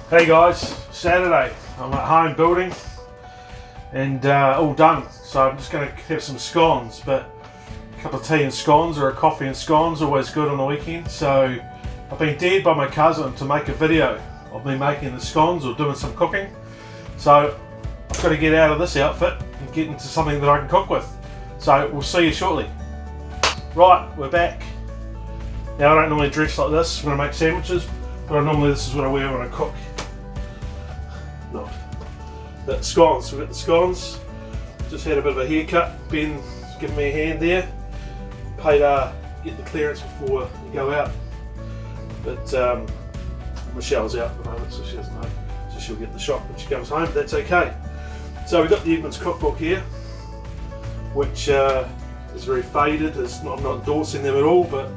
Hey guys, Saturday. I'm at home building and all done. So I'm just going to have some scones, but a cup of tea and scones or a coffee and scones always good on the weekend. So I've been dared by my cousin to make a video of me making the scones or doing some cooking. So I've got to get out of this outfit and get into something that I can cook with. So we'll see you shortly. Right, we're back. Now I don't normally dress like this when I make sandwiches, but normally this is what I wear when I cook. The scones, we've got the scones. Just had a bit of a haircut. Ben's giving me a hand there. Paid get the clearance before you go out. But Michelle's out at the moment, so she doesn't know. So she'll get the shot when she comes home, but that's okay. So we've got the Edmonds cookbook here, which is very faded. I'm not endorsing them at all, but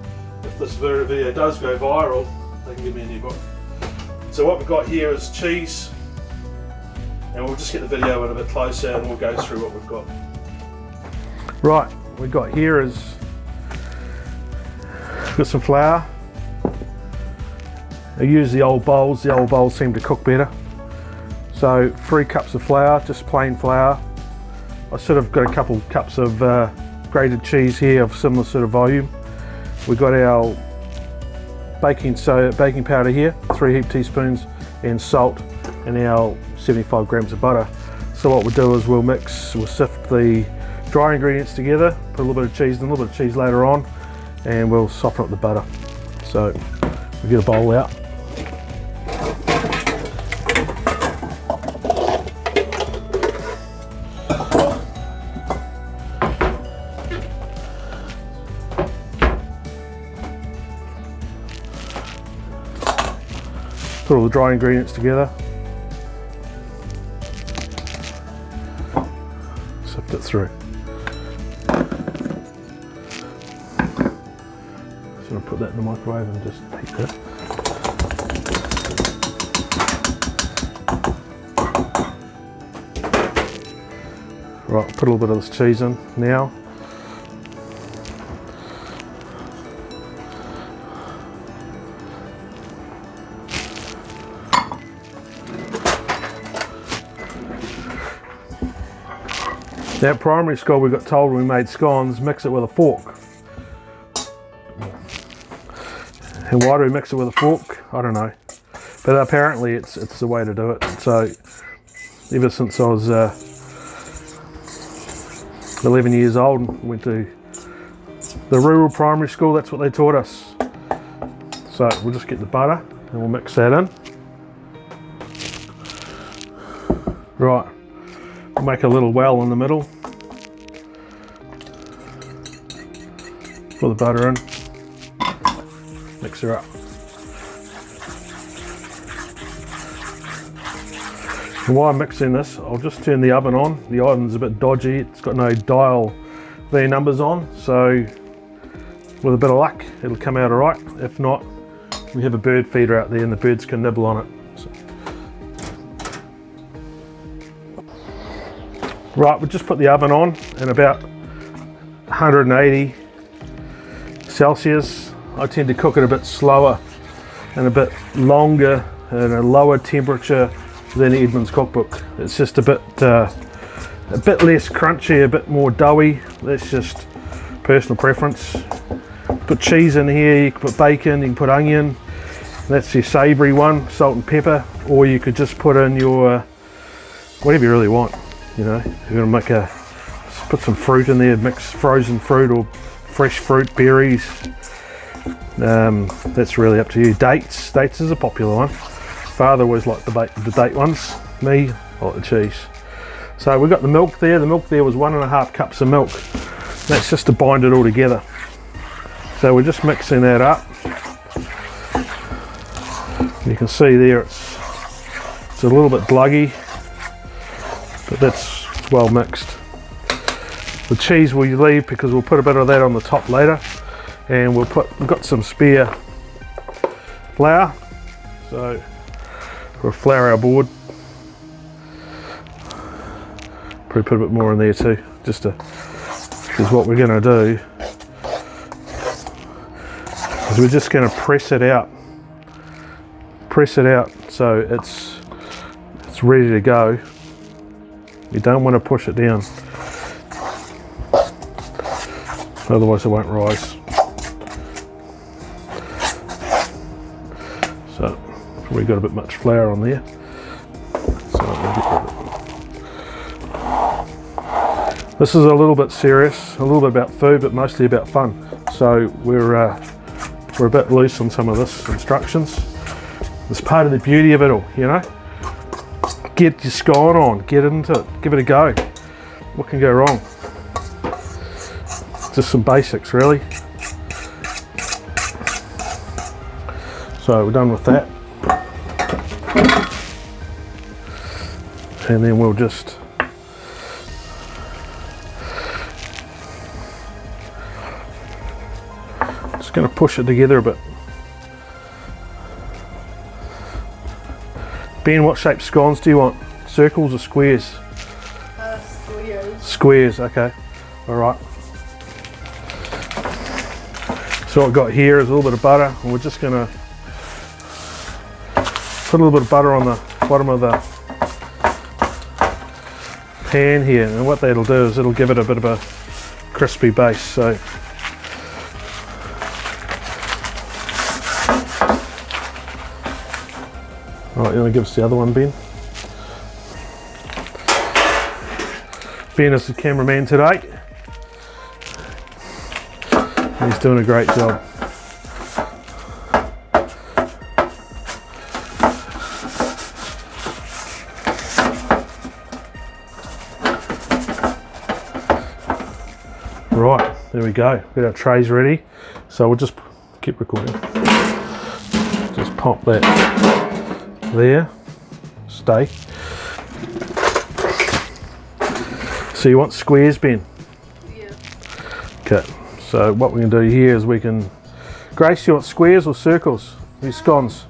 if this video does go viral, they can give me a new book. So what we've got here is cheese. And we'll just get the video in a bit closer and we'll go through what we've got. Right, what we've got here is got some flour. I use the old bowls seem to cook better. So 3 cups of flour, just plain flour. I sort of got a couple cups of grated cheese here of similar sort of volume. We've got our baking powder here, 3 heaped teaspoons, and salt, and our 75 grams of butter. So what we'll do is we'll sift the dry ingredients together, put a little bit of cheese and a little bit of cheese later on, and we'll soften up the butter. So we'll get a bowl out. Put all the dry ingredients together. Sift it through. So I'll put that in the microwave and just heat that. Right, put a little bit of this cheese in now. Now at primary school we got told when we made scones, mix it with a fork. And why do we mix it with a fork? I don't know. But apparently it's the way to do it. So ever since I was 11 years old and went to the rural primary school, that's what they taught us. So we'll just get the butter and we'll mix that in. Right. Make a little well in the middle. Put the butter in. Mix her up. And while I'm mixing this, I'll just turn the oven on. The oven's a bit dodgy. It's got no dial V numbers on, so with a bit of luck, it'll come out alright. If not, we have a bird feeder out there and the birds can nibble on it. So. Right, we'll just put the oven on in about 180 Celsius. I tend to cook it a bit slower and a bit longer at a lower temperature than the Edmonds cookbook. It's just a bit less crunchy, a bit more doughy. That's just personal preference. Put cheese in here, you can put bacon, you can put onion. That's your savoury one, salt and pepper, or you could just put in your whatever you really want. You know, if you're gonna put some fruit in there, mix frozen fruit or fresh fruit, berries. That's really up to you. Dates is a popular one. Father always liked the date ones. Me, I like the cheese. So we've got the milk there. The milk there was 1.5 cups of milk. That's just to bind it all together. So we're just mixing that up. You can see there it's a little bit gluggy, but that's well mixed. The cheese we'll leave because we'll put a bit of that on the top later, and we've got some spare flour, so we'll flour our board. Probably put a bit more in there too, just to, because what we're going to do is we're just going to press it out press it out so it's ready to go. You don't want to push it down, otherwise it won't rise. So we got a bit much flour on there, so we'll get rid of it. This is a little bit serious, a little bit about food, but mostly about fun. So we're a bit loose on some of this instructions. It's part of the beauty of it all, you know. Get your scone on, get into it, give it a go. What can go wrong? Just some basics, really. So we're done with that. And then we'll just going to push it together a bit. Ben, what shape scones do you want? Circles or squares? Squares. Squares, okay. Alright. So what I've got here is a little bit of butter, and we're just going to put a little bit of butter on the bottom of the pan here, and what that'll do is it'll give it a bit of a crispy base. So alright, you want to give us the other one, Ben? Ben is the cameraman today. He's doing a great job. Right, there we go. Got our trays ready. So we'll just keep recording. Just pop that there. Stay. So you want squares, Ben? Yeah. Okay. So what we can do here is we can... Grace, you want squares or circles? These scones?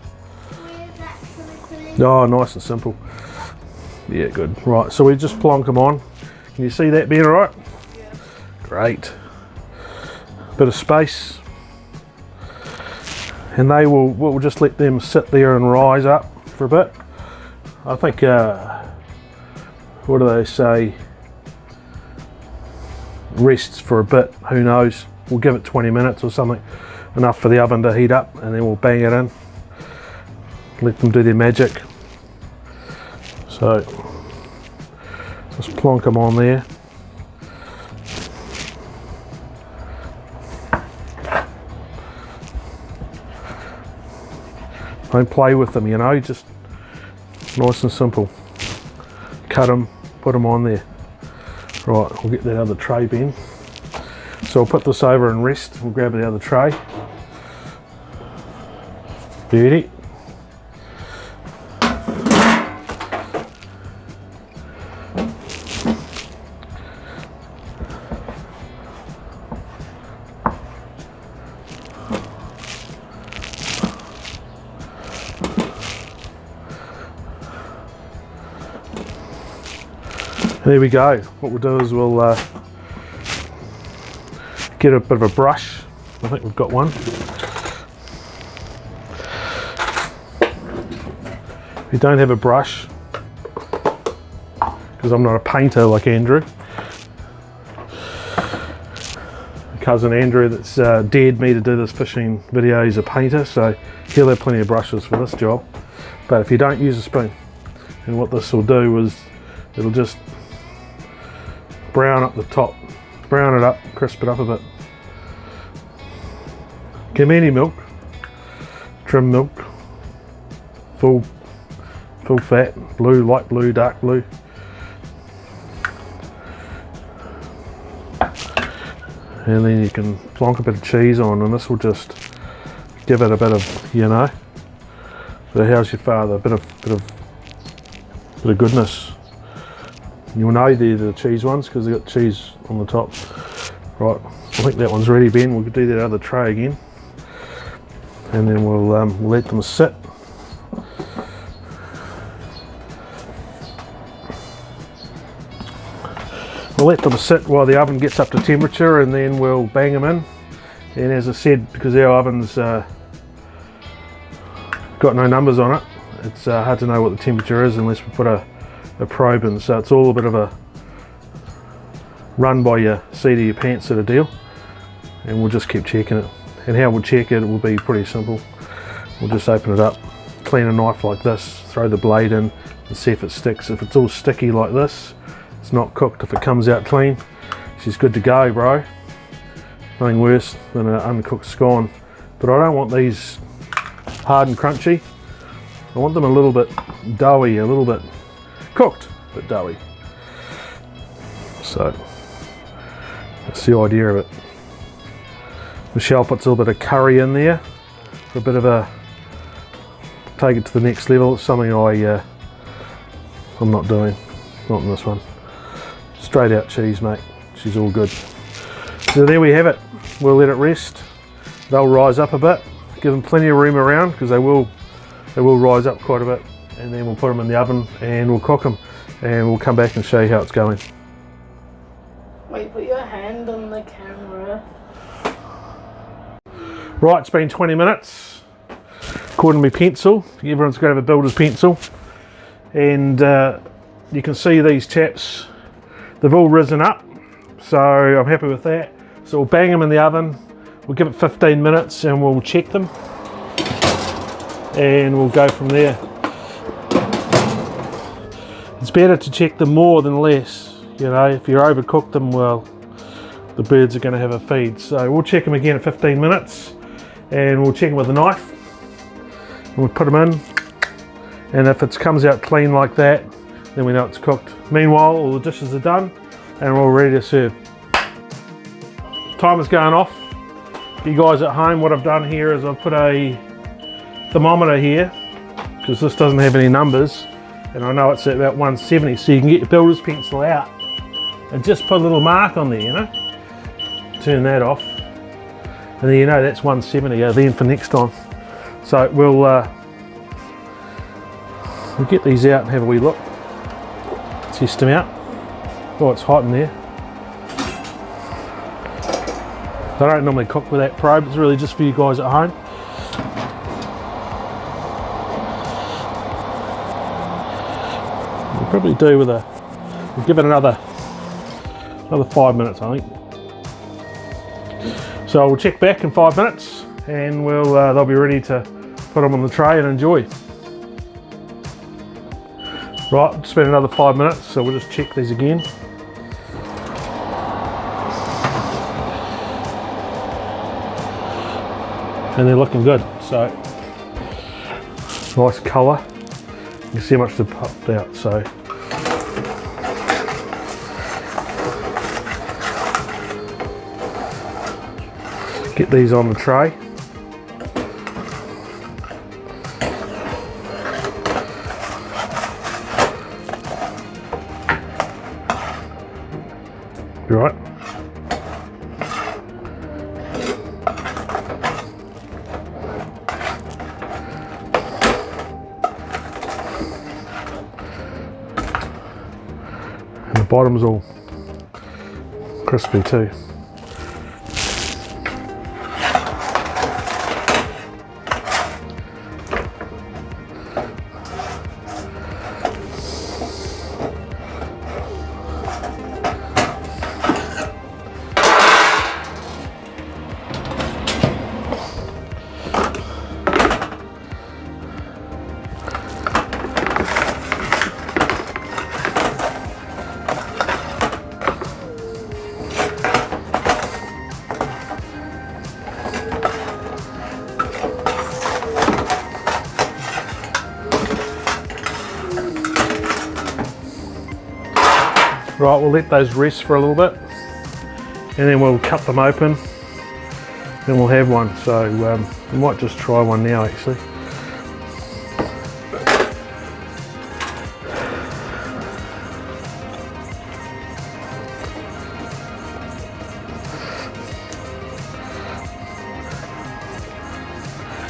Oh, nice and simple. Yeah, good. Right, so we just plonk them on. Can you see that being all right? Yeah. Great. Bit of space. And we'll just let them sit there and rise up for a bit. I think, what do they say? Rests for a bit, who knows. We'll give it 20 minutes or something, enough for the oven to heat up, and then we'll bang it in. Let them do their magic. So, just plonk them on there. Don't play with them, you know, just nice and simple. Cut them, put them on there. Right, we'll get that other tray, Ben. So we'll put this over and rest. We'll grab the other tray. Beauty. There we go. What we'll do is we'll get a bit of a brush. I think we've got one. If you don't have a brush, because I'm not a painter like Andrew, cousin Andrew that's dared me to do this fishing video, he's a painter, so he'll have plenty of brushes for this job. But if you don't, use a spoon. And what this will do is it'll just brown up the top, brown it up, crisp it up a bit. Kamini milk, trim milk, full fat, blue, light blue, dark blue. And then you can plonk a bit of cheese on, and this will just give it a bit of, you know. So how's your father? A bit of goodness. You'll know they're the cheese ones because they've got cheese on the top. Right, I think that one's ready, Ben. We'll do that other tray again. And then we'll let them sit. We'll let them sit while the oven gets up to temperature, and then we'll bang them in. And as I said, because our oven's got no numbers on it. It's hard to know what the temperature is unless we put a probe in, so it's all a bit of a run by your seat of your pants sort of deal, and we'll just keep checking it. And how we'll check it will be pretty simple. We'll just open it up, clean a knife like this, throw the blade in and see if it sticks. If it's all sticky like this, it's not cooked. If it comes out clean, she's good to go, bro. Nothing worse than an uncooked scone. But I don't want these hard and crunchy. I want them a little bit doughy, a little bit cooked, but doughy. So that's the idea of it. Michelle puts a little bit of curry in there for a bit of a take it to the next level. It's something I'm not doing, not in this one. Straight out cheese, mate. She's all good. So there we have it. We'll let it rest. They'll rise up a bit. Give them plenty of room around because they will rise up quite a bit, and then we'll put them in the oven and we'll cook them, and we'll come back and show you how it's going. Wait, put your hand on the camera. Right, it's been 20 minutes according to my pencil. Everyone's got to have a builder's pencil, and you can see these chaps, they've all risen up, so I'm happy with that. So we'll bang them in the oven, we'll give it 15 minutes and we'll check them, and we'll go from there. It's better to check them more than less, you know. If you overcook them, well, the birds are going to have a feed. So we'll check them again at 15 minutes, and we'll check them with a knife, and we'll put them in, and if it comes out clean like that, then we know it's cooked. Meanwhile, all the dishes are done and we're all ready to serve. Timer's going off. You guys at home, what I've done here is I've put a thermometer here, because this doesn't have any numbers, and I know it's at about 170, so you can get your builder's pencil out and just put a little mark on there, you know. Turn that off, and then you know that's 170 then for next time. So we'll get these out and have a wee look, test them out. Oh, it's hot in there. I don't normally cook with that probe, it's really just for you guys at home. We'll probably do with we'll give it another 5 minutes, I think. So we'll check back in 5 minutes, and they'll be ready to put them on the tray and enjoy. Right, it's been another 5 minutes, so we'll just check these again. And they're looking good, so nice colour. You can see how much they've popped out, so get these on the tray. Right. And the bottom's all crispy too. Right, we'll let those rest for a little bit, and then we'll cut them open, and we'll have one. So we might just try one now, actually.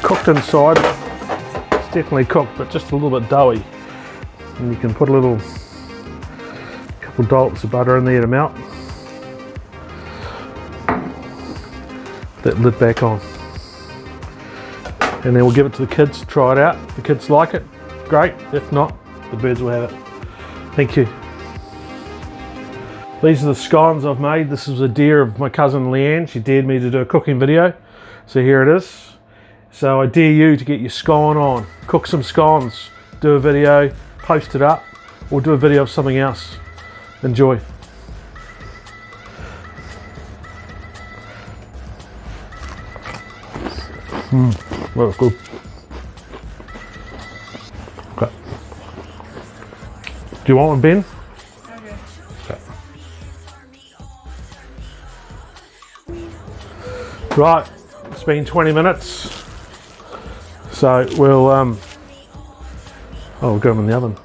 Cooked inside, it's definitely cooked, but just a little bit doughy, and you can put a little couple dollops of butter in there to melt. Put that lid back on. and then we'll give it to the kids to try it out. If the kids like it, great. If not, the birds will have it. Thank you. These are the scones I've made. This is a dare of my cousin Leanne. She dared me to do a cooking video. So here it is. So I dare you to get your scone on. Cook some scones, do a video, post it up, or do a video of something else. Enjoy. Well, good. Okay. Do you want one, Ben? Okay. Right, it's been 20 minutes. So we'll we'll go them in the oven.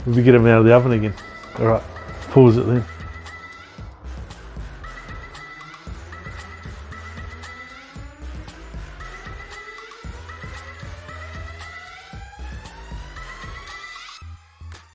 We'll get them out of the oven again. All right, pause it then.